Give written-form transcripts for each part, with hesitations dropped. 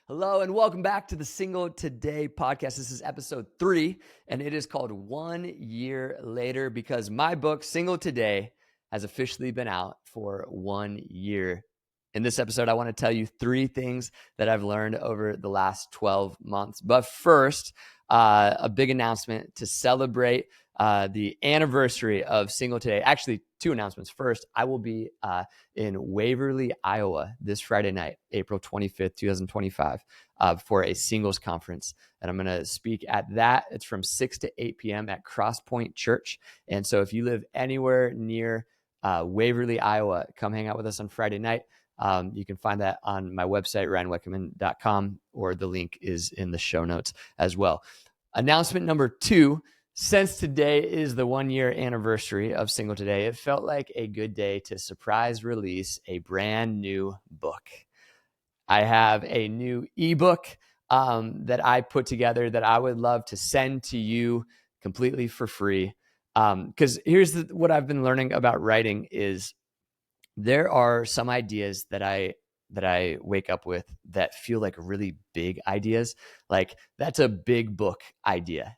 Hello and welcome back to the Single Today podcast. This is episode 3, and it is called 1 Year Later because my book, Single Today, has officially been out for 1 year. In this episode, I want to tell you 3 things that I've learned over the last 12 months. But first, a big announcement to celebrate the anniversary of Single Today. Actually, 2 announcements. First, I will be in Waverly, Iowa this Friday night, April 25th, 2025, for a singles conference. And I'm going to speak at that. It's from 6 to 8 p.m. at Crosspoint Church. And so if you live anywhere near Waverly, Iowa, come hang out with us on Friday night. You can find that on my website, Wekenman.com, or the link is in the show notes as well. Announcement number 2, since today is the 1 year anniversary of Single Today, it felt like a good day to surprise release a brand new book. I have a new ebook that I put together that I would love to send to you completely for free. Because here's what I've been learning about writing is there are some ideas that I wake up with that feel like really big ideas. Like that's a big book idea,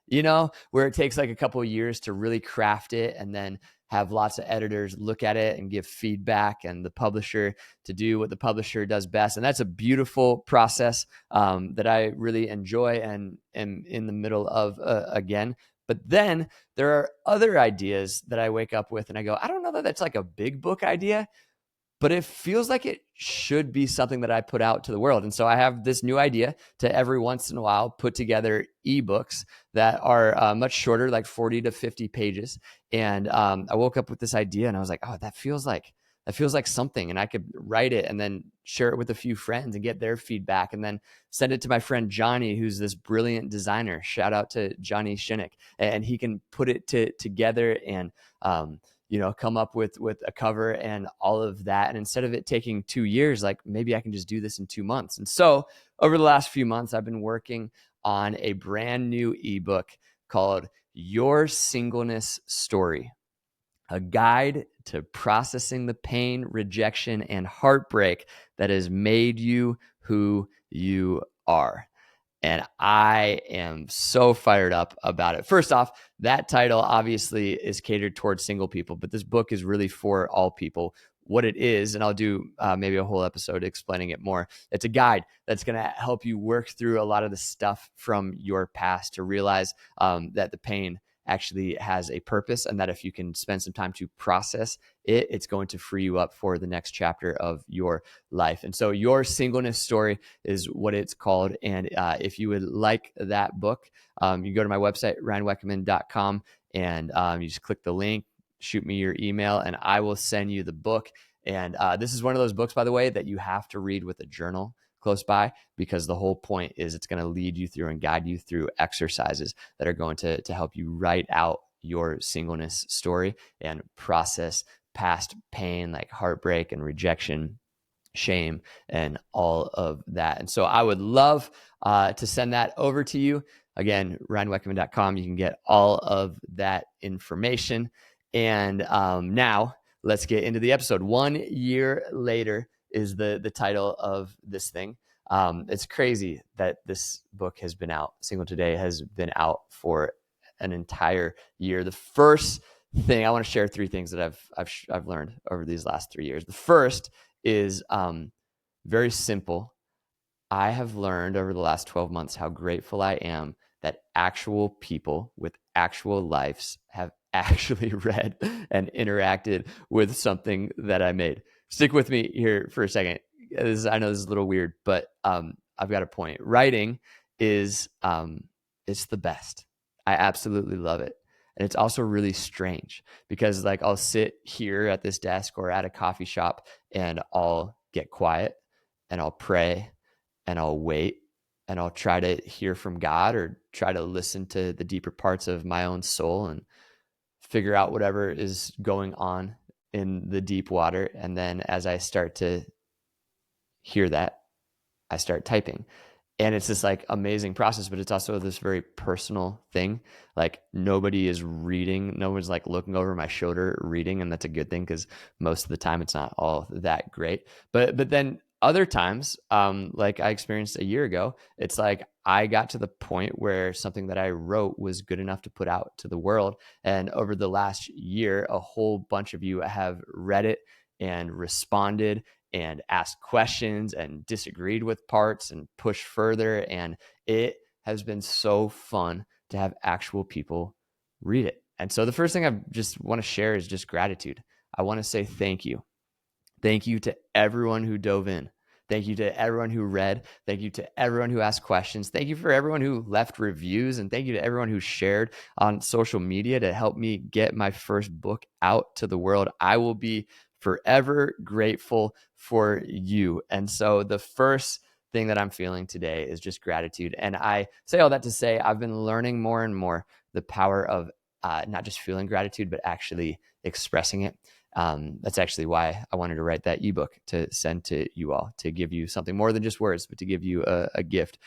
where it takes like a couple of years to really craft it and then have lots of editors look at it and give feedback and the publisher to do what the publisher does best. And that's a beautiful process that I really enjoy and am in the middle of again. But then there are other ideas that I wake up with and I go, I don't know that that's like a big book idea, but it feels like it should be something that I put out to the world. And so I have this new idea to every once in a while put together ebooks that are much shorter, like 40 to 50 pages. And I woke up with this idea and I was like, oh, that feels like something. And I could write it and then share it with a few friends and get their feedback and then send it to my friend Johnny, who's this brilliant designer. Shout out to Johnny Shinnick. And he can put it together and come up with a cover and all of that. And instead of it taking 2 years, like maybe I can just do this in 2 months. And so over the last few months, I've been working on a brand new ebook called Your Singleness Story, a guide to processing the pain, rejection, and heartbreak that has made you who you are. And I am so fired up about it. First off, that title obviously is catered towards single people, but this book is really for all people. What it is, and I'll do maybe a whole episode explaining it more. It's a guide that's going to help you work through a lot of the stuff from your past to realize that the pain actually has a purpose, and that if you can spend some time to process it, it's going to free you up for the next chapter of your life. And so Your Singleness Story is what it's called. And if you would like that book, you go to my website, ryanwekenman.com, and you just click the link, shoot me your email, and I will send you the book. And this is one of those books, by the way, that you have to read with a journal close by, because the whole point is it's going to lead you through and guide you through exercises that are going to help you write out your singleness story and process past pain like heartbreak and rejection, shame, and all of that. And so I would love to send that over to you. Again, ryanwekenman.com. You can get all of that information. And now let's get into the episode. 1 year later is the title of this thing. It's crazy that this book has been out. Single Today has been out for an entire year. The first thing I want to share 3 things that I've learned over these last 3 years. The first is very simple. I have learned over the last 12 months how grateful I am that actual people with actual lives have actually read and interacted with something that I made. Stick with me here for a second. I know this is a little weird, but I've got a point. Writing is it's the best. I absolutely love it. And it's also really strange because like I'll sit here at this desk or at a coffee shop and I'll get quiet and I'll pray and I'll wait and I'll try to hear from God or try to listen to the deeper parts of my own soul and figure out whatever is going on in the deep water. And then as I start to hear that, I start typing. And it's this like amazing process, but it's also this very personal thing. Like nobody is reading. No one's like looking over my shoulder reading. And that's a good thing because most of the time it's not all that great. But then other times, like I experienced a year ago, it's like I got to the point where something that I wrote was good enough to put out to the world. And over the last year, a whole bunch of you have read it and responded and asked questions and disagreed with parts and pushed further. And it has been so fun to have actual people read it. And so the first thing I just want to share is just gratitude. I want to say thank you. Thank you to everyone who dove in. Thank you to everyone who read. Thank you to everyone who asked questions. Thank you for everyone who left reviews. And thank you to everyone who shared on social media to help me get my first book out to the world. I will be forever grateful for you. And so the first thing that I'm feeling today is just gratitude. And I say all that to say I've been learning more and more the power of not just feeling gratitude, but actually expressing it. That's actually why I wanted to write that ebook to send to you all, to give you something more than just words, but to give you a gift.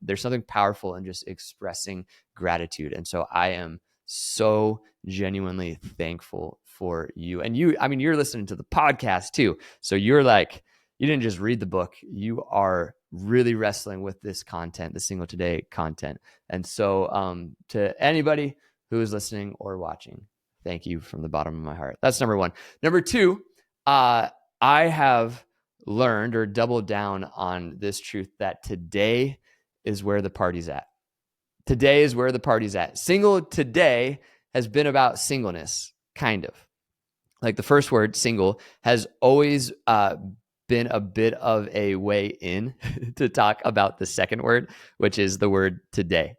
There's something powerful in just expressing gratitude. And so I am so genuinely thankful for you. And you, I mean, you're listening to the podcast too. So you're like, you didn't just read the book, you are really wrestling with this content, the Single Today content. And so to anybody who is listening or watching, thank you from the bottom of my heart. That's number one. Number two, I have learned or doubled down on this truth that today is where the party's at. Today is where the party's at. Single Today has been about singleness, kind of. Like the first word, single, has always been a bit of a way in to talk about the second word, which is the word today.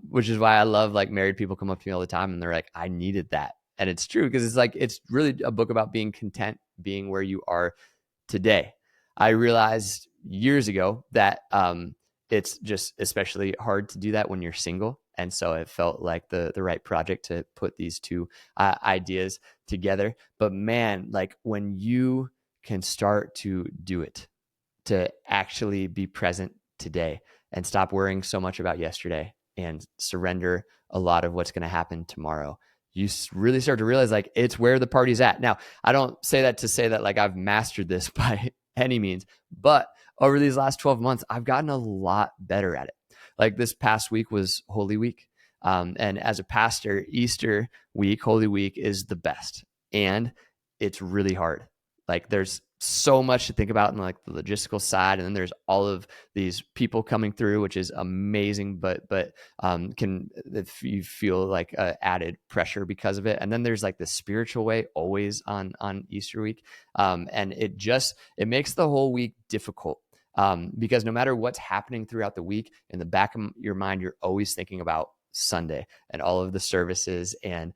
Which is why I love like married people come up to me all the time and they're like, I needed that. And it's true because it's like, it's really a book about being content, being where you are today. I realized years ago that it's just especially hard to do that when you're single. And so it felt like the right project to put these two ideas together. But man, like when you can start to do it, to actually be present today and stop worrying so much about yesterday and surrender a lot of what's going to happen tomorrow, you really start to realize like it's where the party's at. Now, I don't say that to say that like I've mastered this by any means, but over these last 12 months, I've gotten a lot better at it. Like this past week was Holy Week. And as a pastor, Easter week, Holy Week is the best. And it's really hard. Like there's so much to think about in like the logistical side, and then there's all of these people coming through, which is amazing, but can, if you feel like added pressure because of it. And then there's like the spiritual way always on Easter week, and it makes the whole week difficult. Because no matter what's happening throughout the week, in the back of your mind, you're always thinking about Sunday and all of the services and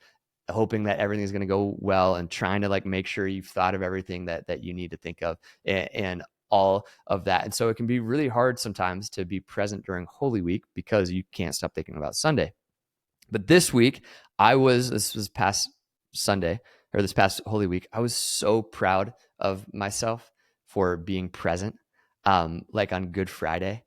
hoping that everything's going to go well and trying to like make sure you've thought of everything that you need to think of and all of that. And so it can be really hard sometimes to be present during Holy Week because you can't stop thinking about Sunday. But this week, this was past Sunday, or this past Holy Week, I was so proud of myself for being present. Like on Good Friday,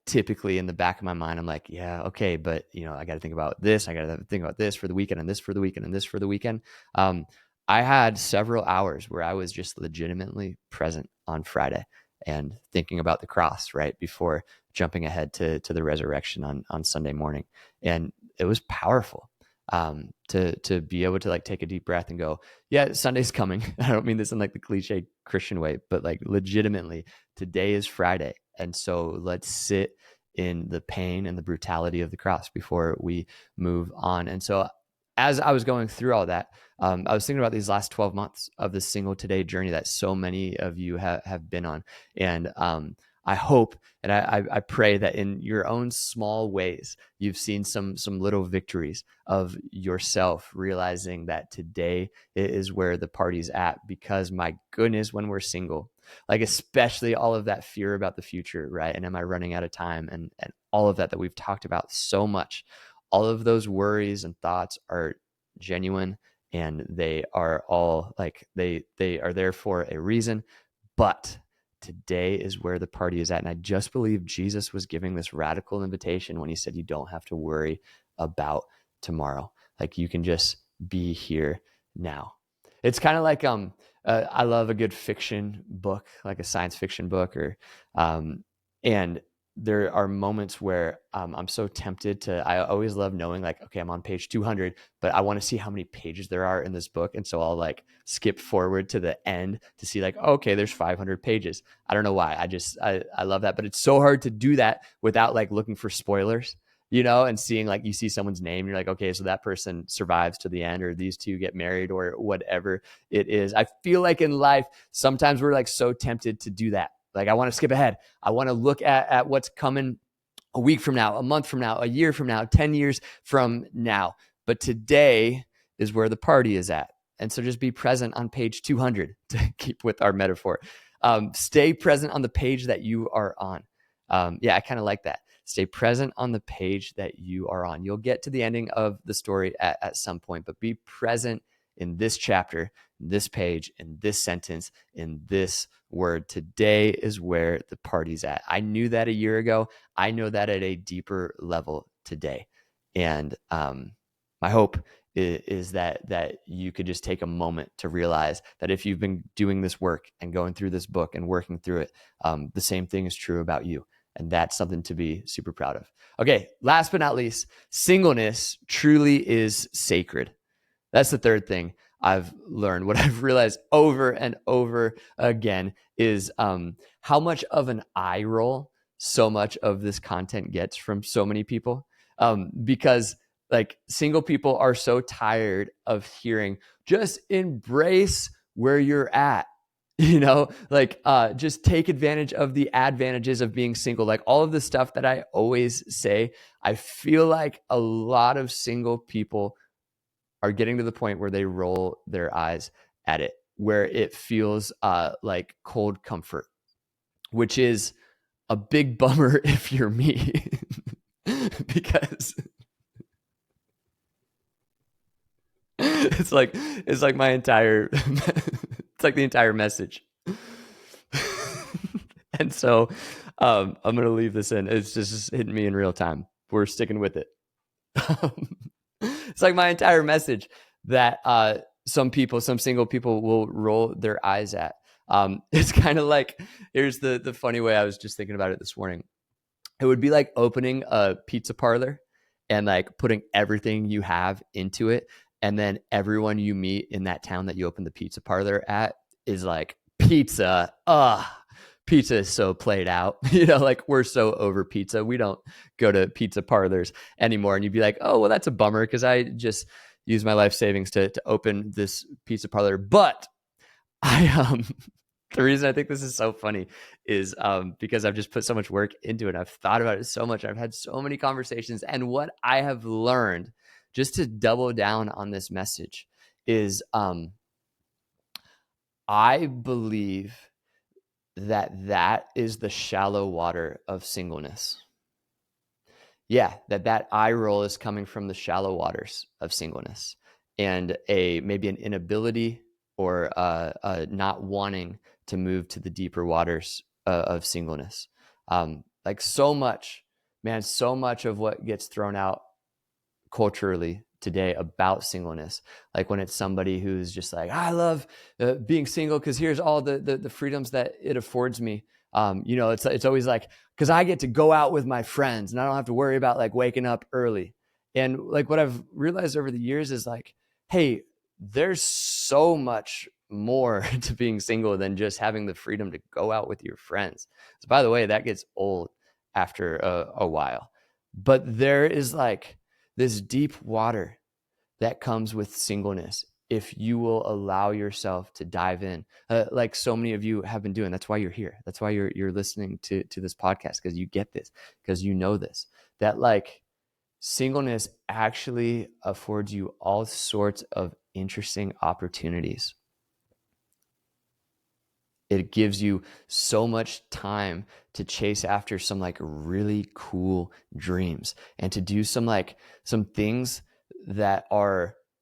typically in the back of my mind, I'm like, yeah, okay, but I got to think about this. I got to think about this for the weekend and this for the weekend and this for the weekend. I had several hours where I was just legitimately present on Friday and thinking about the cross right before jumping ahead to the resurrection on Sunday morning. And it was powerful to be able to like take a deep breath and go, yeah, Sunday's coming. I don't mean this in like the cliche Christian way, but like legitimately, today is Friday. And so let's sit in the pain and the brutality of the cross before we move on. And so as I was going through all that, I was thinking about these last 12 months of the Single Today journey that so many of you have been on. And I hope and I pray that in your own small ways, you've seen some little victories of yourself realizing that today is where the party's at. Because my goodness, when we're single, like especially all of that fear about the future, right? And am I running out of time? And all of that we've talked about so much, all of those worries and thoughts are genuine, and they are all like, they are there for a reason. But today is where the party is at. And I just believe Jesus was giving this radical invitation when he said, you don't have to worry about tomorrow. Like you can just be here now. It's kind of like I love a good fiction book, like a science fiction book, or and there are moments where I'm so tempted to. I always love knowing, like, okay, I'm on page 200, but I want to see how many pages there are in this book, and so I'll like skip forward to the end to see, like, oh, okay, there's 500 pages. I don't know why. I love that, but it's so hard to do that without like looking for spoilers, and seeing, like, you see someone's name, you're like, okay, so that person survives to the end, or these two get married, or whatever it is. I feel like in life, sometimes we're like so tempted to do that. Like, I want to skip ahead. I want to look at what's coming a week from now, a month from now, a year from now, 10 years from now. But today is where the party is at. And so just be present on page 200 to keep with our metaphor. Stay present on the page that you are on. I kind of like that. Stay present on the page that you are on. You'll get to the ending of the story at some point, but be present in this chapter, this page, in this sentence, in this word. Today is where the party's at. I knew that a year ago. I know that at a deeper level today. And my hope is that you could just take a moment to realize that if you've been doing this work and going through this book and working through it, the same thing is true about you. And that's something to be super proud of. Okay, last but not least, singleness truly is sacred. That's the third thing I've learned. What I've realized over and over again is how much of an eye roll so much of this content gets from so many people. Because like, single people are so tired of hearing, just embrace where you're at. Like, just take advantage of the advantages of being single. Like, all of the stuff that I always say, I feel like a lot of single people are getting to the point where they roll their eyes at it, where it feels like cold comfort, which is a big bummer if you're me. Because it's like my entire it's like the entire message. And so I'm gonna leave this in. It's just hitting me in real time. We're sticking with it. It's like my entire message that some single people will roll their eyes at. It's kind of like, here's the funny way I was just thinking about it this morning. It would be like opening a pizza parlor and like putting everything you have into it. And then everyone you meet in that town that you open the pizza parlor at is like, pizza. Pizza is so played out. Like, we're so over pizza. We don't go to pizza parlors anymore. And you'd be like, oh, well, that's a bummer, because I just used my life savings to open this pizza parlor. But I the reason I think this is so funny is because I've just put so much work into it. I've thought about it so much. I've had so many conversations. And what I have learned, just to double down on this message, is I believe that is the shallow water of singleness. Yeah, that eye roll is coming from the shallow waters of singleness, and maybe an inability or not wanting to move to the deeper waters of singleness. Like, so much of what gets thrown out culturally today about singleness, like when it's somebody who's just like, I love being single because here's all the freedoms that it affords me. It's always like, because I get to go out with my friends and I don't have to worry about like waking up early. And like, what I've realized over the years is like, hey, there's so much more to being single than just having the freedom to go out with your friends. So, by the way, that gets old after a while. But there is like this deep water that comes with singleness if you will allow yourself to dive in, like so many of you have been doing. That's why you're here. That's why you're listening to this podcast, because you get this, because you know this, that like singleness actually affords you all sorts of interesting opportunities. It gives you so much time to chase after some like really cool dreams and to do some things that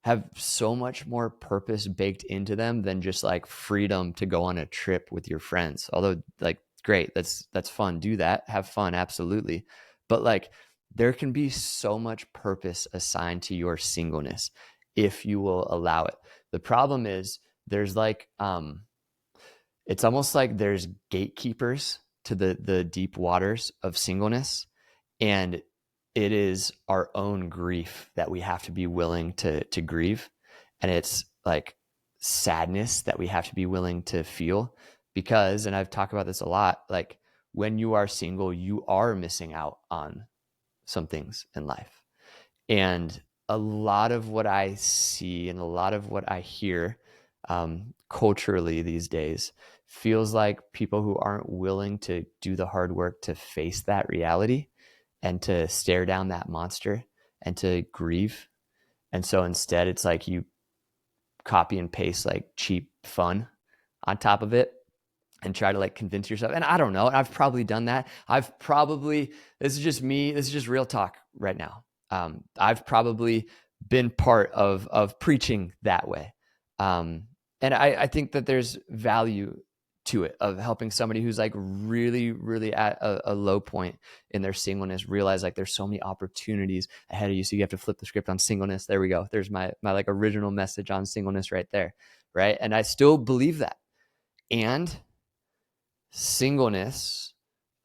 have so much more purpose baked into them than just like freedom to go on a trip with your friends. Although, like, great, that's fun. Do that, have fun, absolutely. But like, there can be so much purpose assigned to your singleness if you will allow it. The problem is there's like, it's almost like there's gatekeepers to the deep waters of singleness, and it is our own grief that we have to be willing to grieve, and it's like sadness that we have to be willing to feel, because, and I've talked about this a lot, like when you are single, you are missing out on some things in life. And a lot of what I see and a lot of what I hear culturally these days feels like people who aren't willing to do the hard work to face that reality and to stare down that monster and to grieve. And so instead, it's like you copy and paste like cheap fun on top of it and try to like convince yourself. And I don't know, I've probably done that. This is just me. This is just real talk right now. I've probably been part of preaching that way. And I think that there's value to it, of helping somebody who's like really, really at a low point in their singleness realize like there's so many opportunities ahead of you. So you have to flip the script on singleness. There we go. There's my like original message on singleness right there. Right. And I still believe that. And singleness,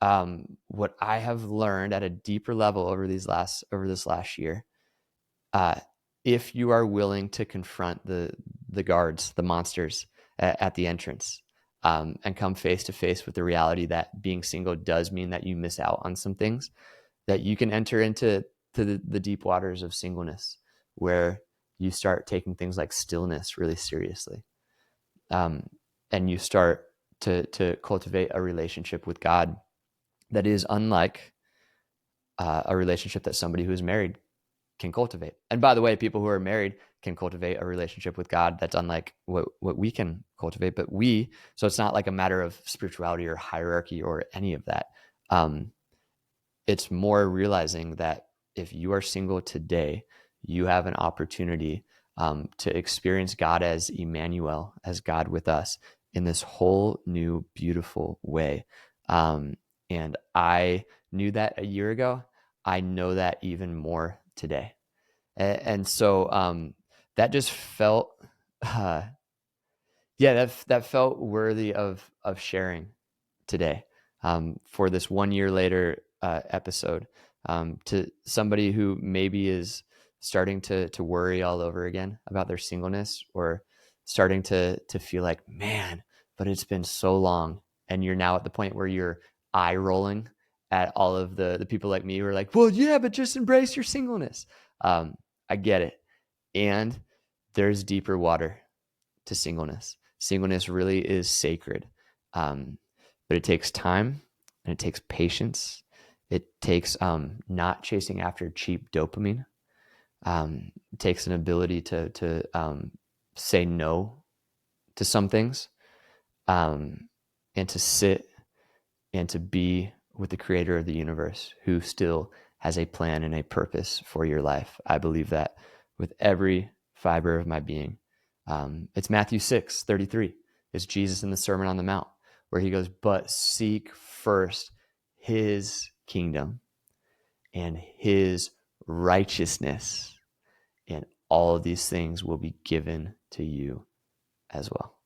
what I have learned at a deeper level over this last year, if you are willing to confront the guards, the monsters at the entrance, and come face to face with the reality that being single does mean that you miss out on some things, that you can enter into the deep waters of singleness, where you start taking things like stillness really seriously, and you start to cultivate a relationship with God that is unlike a relationship that somebody who is married can cultivate. And by the way, people who are married can cultivate a relationship with God that's unlike what we can cultivate. So it's not like a matter of spirituality or hierarchy or any of that. It's more realizing that if you are single today, you have an opportunity to experience God as Emmanuel, as God with us, in this whole new, beautiful way. And I knew that a year ago. I know that even more today. And so that just felt, that felt worthy of sharing today, for this 1 year later episode, to somebody who maybe is starting to worry all over again about their singleness, or starting to feel like, man, but it's been so long. And you're now at the point where you're eye rolling at all of the people like me who are like, well, yeah, but just embrace your singleness. I get it. And there's deeper water to singleness. Singleness really is sacred. But it takes time, and it takes patience. It takes not chasing after cheap dopamine. It takes an ability to say no to some things, and to sit and to be with the creator of the universe, who still has a plan and a purpose for your life. I believe that with every fiber of my being. It's Matthew 6:33. It's Jesus in the Sermon on the Mount, where he goes, but seek first his kingdom and his righteousness, and all of these things will be given to you as well.